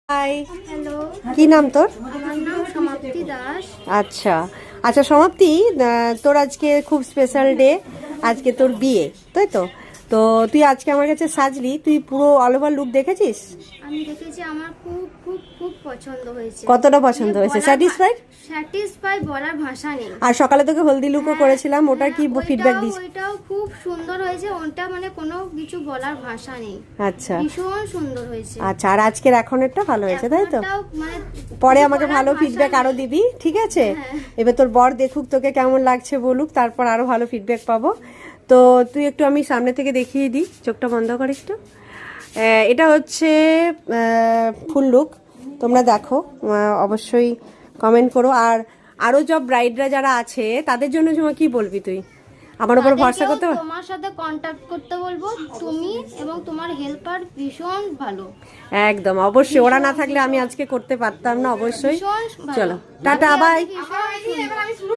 High, hello, কি নাম তোর? আমার নাম সমাপ্তি দাস। আচ্ছা আচ্ছা সমাপ্তি, তোর আজকে খুব স্পেশাল ডে। আজকে তোর বিয়ে, তাই তো? তো তুই আজকে আমার কাছে সাজলি, তুই পুরো অল ওভার লুক দেখেছিস? আমি দেখেছি, আমার খুব খুব খুব পছন্দ হয়েছে। কতটা পছন্দ হয়েছে? স্যাটিসফাইড? স্যাটিসফাই বলার ভাষা নেই। আর সকালে তোকে হলদি লুকও করেছিলাম, ওটার কি ফিডব্যাক দিস? ওইটাও খুব সুন্দর হয়েছে। ওটা মানে কোনো কিছু বলার ভাষা নেই। আচ্ছা ভীষণ সুন্দর হয়েছে। আচ্ছা, আর আজকের এখনেরটা ভালো হয়েছে, তাই তো? এখনটাও মানে পরে কিছু আমাকে বলার ভালো ভাষা ফিডব্যাক নেই। আরো দিবি, ঠিক আছে? হ্যাঁ। এবার তোর বর দেখুক তোকে কেমন লাগছে, বলুক, তারপর আরো ভালো ফিডব্যাক পাবো। তো তুই একটু, আমি সামনে থেকে দেখিয়ে দিই, চোখটা বন্ধ করে একটু। এটা হচ্ছে ফুল লুক, তোমরা দেখো, অবশ্যই কমেন্ট করো। আর আরো সব ব্রাইডরা যারা আছে তাদের জন্য কি বলবি তুই? আমার উপর ভরসা তাদেরকেও করতে তোমার সাথে কন্ট্যাক্ট করতে বলবো। তুমি এবং তোমার হেল্পার ভীষণ ভালো। একদম অবশ্যই, ওরা না থাকলে আমি আজকে করতে পারতাম না, অবশ্যই। ভীষণ ভালো। চলো টাটা, বাই।